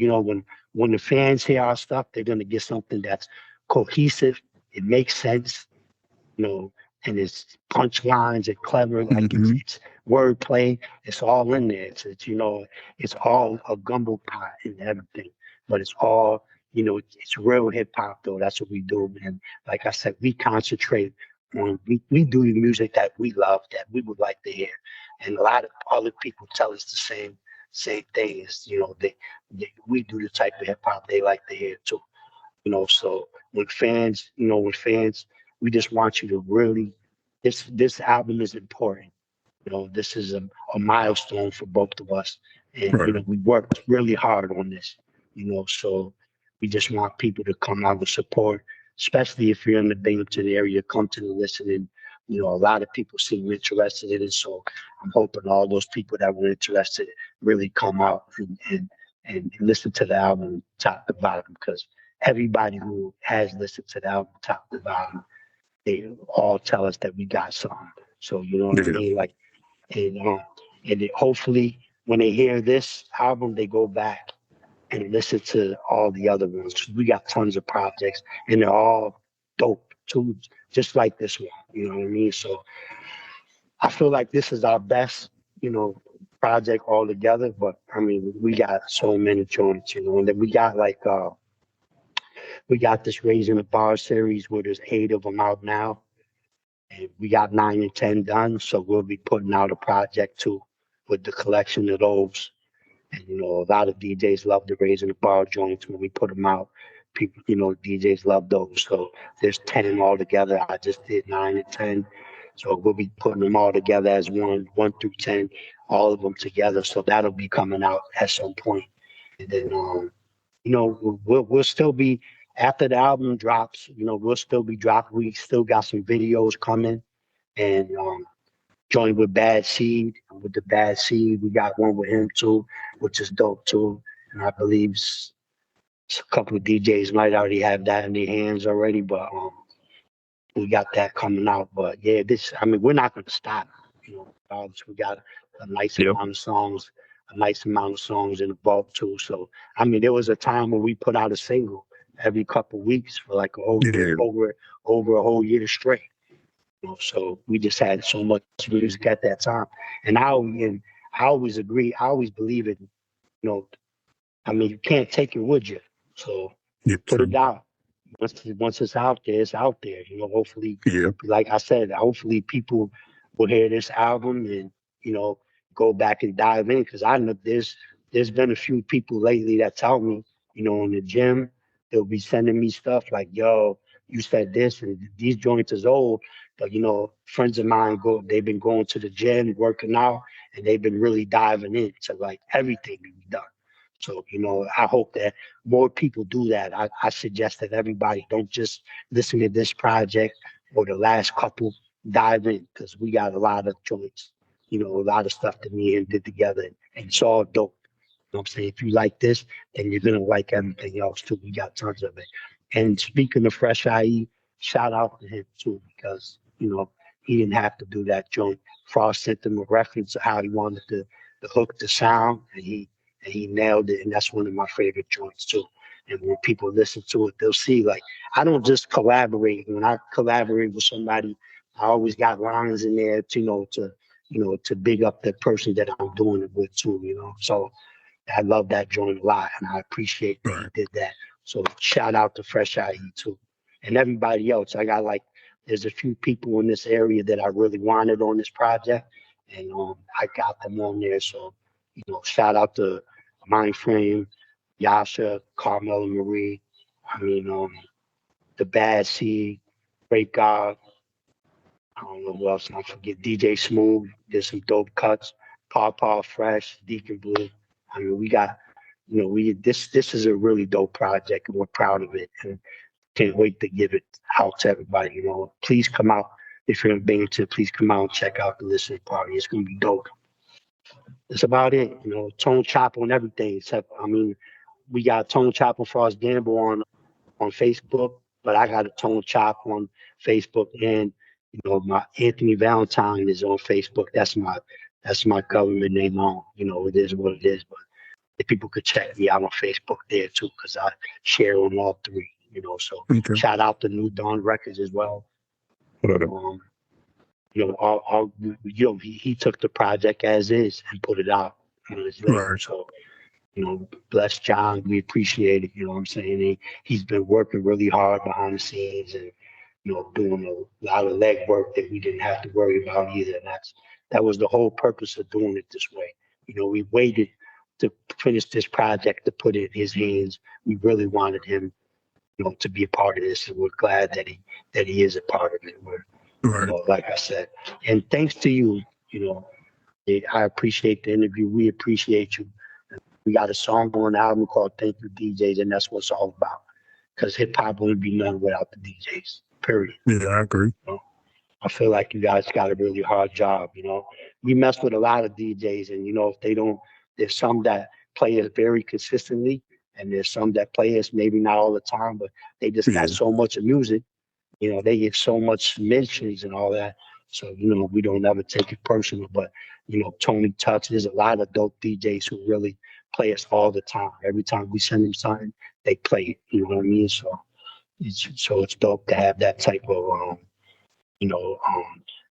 when the fans hear our stuff, they're gonna get something that's cohesive. It makes sense, you know, and it's punchlines and clever, like Hmm. it's wordplay. It's all in there. It's all a gumbo pot and everything, but it's all, it's real hip hop though. That's what we do, man. Like I said, we concentrate on we do the music that we love, that we would like to hear, and a lot of other people tell us the same thing. Is we do the type of hip hop they like to hear too. So when fans, we just want you to really, this album is important. This is a milestone for both of us. And, Right. we worked really hard on this, so we just want people to come out and support, especially if you're in the Binghamton area, come to the listening. A lot of people seem interested in it. So I'm hoping all those people that were interested really come out and listen to the album top to bottom, because everybody who has listened to the album top to bottom, they all tell us that we got something. So you know what I Yeah. mean? Like, and hopefully when they hear this album, they go back and listen to all the other ones. We got tons of projects, and they're all dope too, just like this one. You know what I mean? So I feel like this is our best, project all together. But I mean, we got so many joints, and then we got this Raising the Bar series where there's 8 of them out now. And we got 9 and 10 done, so we'll be putting out a project too with the collection of those. And a lot of DJs love the Raising the Bar joints when we put them out. People, DJs love those. So there's 10 altogether. I just did 9 and 10, so we'll be putting them all together as one through 10, all of them together. So that'll be coming out at some point. And then we'll still be, after the album drops, we'll still be dropping. We still got some videos coming, and joined with Bad Seed. With the Bad Seed, we got one with him too, which is dope too. And I believe a couple of DJs might already have that in their hands already, but we got that coming out. But yeah, we're not going to stop. We got a nice Yep. amount of songs, in the vault too. So there was a time when we put out a single every couple of weeks for like Yeah. over a whole year straight. So we just had so much music at that time, and I always agree. I always believe it. You can't take it with you. So Yeah. put it out. Once it's out there, it's out there. Hopefully, Yeah. like I said, hopefully people will hear this album and go back and dive in, because I know there's been a few people lately that tell me, in the gym, they'll be sending me stuff like, "Yo, you said this, and these joints is old." But friends of mine they've been going to the gym, working out, and they've been really diving into like everything we've done. So, I hope that more people do that. I suggest that everybody don't just listen to this project or the last couple, dive in, because we got a lot of joints, a lot of stuff that me and did together, and it's all dope. You know what I'm saying? If you like this, then you're going to like everything else too. We got tons of it. And speaking of Fresh IE, shout out to him too, because, he didn't have to do that joint. Frost sent him a reference of how he wanted to hook the sound, and he nailed it. And that's one of my favorite joints too. And when people listen to it, they'll see, like, I don't just collaborate. When I collaborate with somebody, I always got lines in there to, to big up the person that I'm doing it with too, So I love that joint a lot, and I appreciate that Right. he did that. So shout out to Fresh IE too. And everybody else. There's a few people in this area that I really wanted on this project, and I got them on there. So, shout out to Mindframe, Yasha, Carmela Marie. The Bad Seed, Great God. I don't know who else. I forget DJ Smooth. Did some dope cuts. Paw Fresh, Deacon Blue. We got, this is a really dope project, and we're proud of it, and can't wait to give it out to everybody. Please come out if you're in Binghamton. Please come out and check out the listening party. It's gonna be dope. That's about it. Tone Chop on everything. Except, we got Tone Chop and Frost Gamble on Facebook, but I got a Tone Chop on Facebook, and my Anthony Valentine is on Facebook. That's my government name on. It is what it is. But if people could check me out on Facebook there too, because I share on all three. So Okay. shout out to New Dawn Records as well. Right. He took the project as is and put it out on his label. Right. So bless John. We appreciate it. You know what I'm saying? He's been working really hard behind the scenes, and doing a lot of legwork that we didn't have to worry about either. And that was the whole purpose of doing it this way. We waited to finish this project to put it in his hands. We really wanted him to be a part of this, and we're glad that he is a part of it. We're, Right. like I said, and thanks to you, I appreciate the interview. We appreciate you. We got a song on the album called "Thank You DJs," and that's what it's all about. Because hip hop wouldn't be none without the DJs. Period. Yeah, I agree. I feel like you guys got a really hard job. We mess with a lot of DJs, and if they don't, there's some that play us very consistently, and there's some that play us maybe not all the time, but they just got Yeah. so much of music. They get so much mentions and all that. So we don't ever take it personal. But Tony Touch, there's a lot of dope DJs who really play us all the time. Every time we send them something, they play it. You know what I mean? So it's dope to have that type of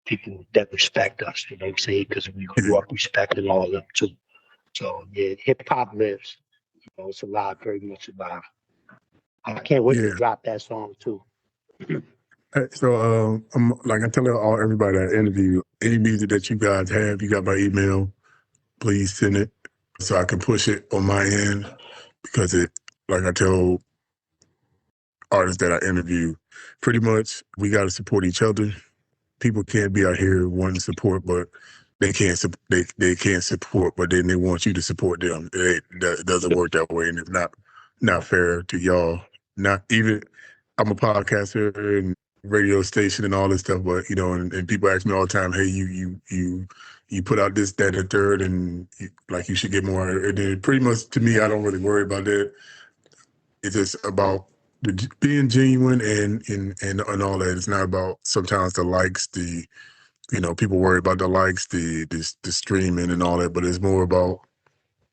people that respect us, you know what I'm saying? Because we grew up respecting all of them too. So yeah, hip hop lives. It's alive, very much alive. I can't wait to drop that song too. So I'm like I tell everybody I interview, any music that you guys have, you got my email, please send it so I can push it on my end, because like I tell artists that I interview, pretty much we got to support each other. People can't be out here wanting support, but they can't support, but then they want you to support them. That doesn't work that way, and it's not fair to y'all. Not even I'm a podcaster and radio station and all this stuff, but and people ask me all the time, hey, you put out this, that, and third, and you should get more. And then pretty much to me, I don't really worry about that. It's just about being genuine and all that. It's not about sometimes the likes, people worry about the likes, the streaming and all that, but it's more about,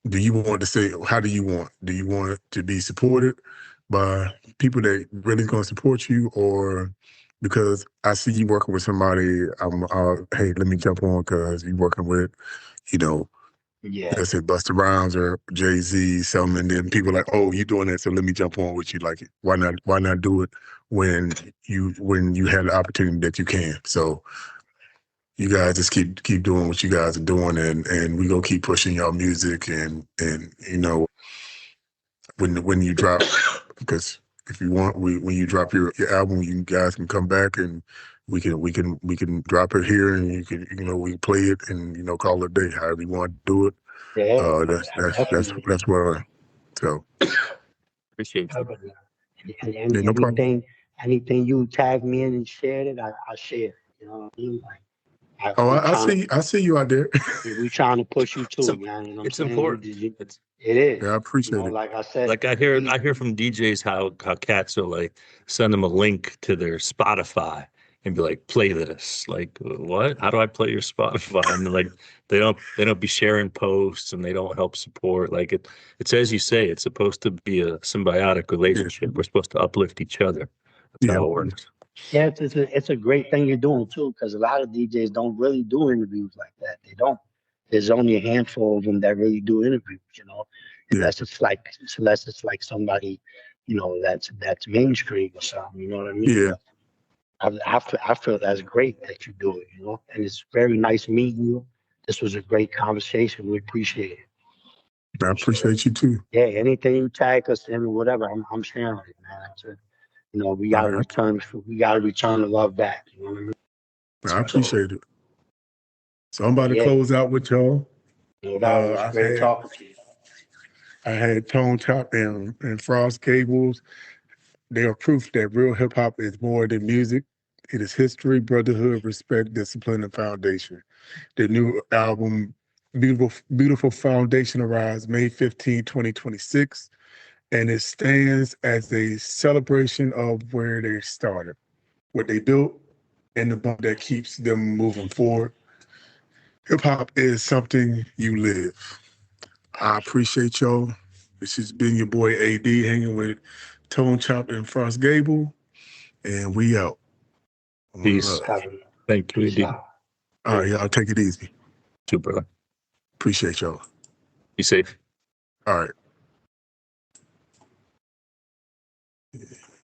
do you want to say, how do you want to be supported by people that really going to support you, or because I see you working with somebody, hey, let me jump on because you're working with, let's say Busta Rhymes or Jay-Z, something, and then people are like, oh, you doing that, so let me jump on with you. Like, why not do it when you had the opportunity that you can? So you guys just keep doing what you guys are doing, and we gonna keep pushing y'all music, and when you drop, because if you want, when you drop your album, you guys can come back and we can drop it here, and we can play it and call it a day, however you want to do it. Yeah, That's where. So Appreciate you. and yeah, no problem. anything you tag me in and shared it, I share. You know what I mean? Oh, I see you out there. We trying to push you too, man. You know what I'm It's saying? important. It is. Yeah, I appreciate it. Like I said, Like I hear from DJs how cats will like send them a link to their Spotify and be like, play this. Like, what? How do I play your Spotify? And like they don't be sharing posts, and they don't help support. Like it's as you say, it's supposed to be a symbiotic relationship. We're supposed to uplift each other. That's how it works. Yeah, it's a great thing you're doing too, because a lot of DJs don't really do interviews like that. They don't. There's only a handful of them that really do interviews, unless it's like somebody, that's mainstream or something. You know what I mean? Yeah. I feel that's great that you do it, and it's very nice meeting you. This was a great conversation. We appreciate it. I appreciate you too. Yeah, anything you tag us in or whatever, I'm sharing it, man. We gotta return the love back. You know what I mean? I appreciate it. So I'm about to close out with y'all. No doubt, it was great talking to you. I had Tone Top and Frost Gables. They are proof that real hip hop is more than music. It is history, brotherhood, respect, discipline, and foundation. Their new album, Beautiful Foundation, arrives May 15, 2026, and it stands as a celebration of where they started, what they built, and the bond that keeps them moving forward. Hip hop is something you live. I appreciate y'all. This has been your boy AD hanging with Tone Chop and Frost Gable, and we out. Peace. Thank you, AD. All right, y'all take it easy. Too, brother. Appreciate y'all. Be safe. All right.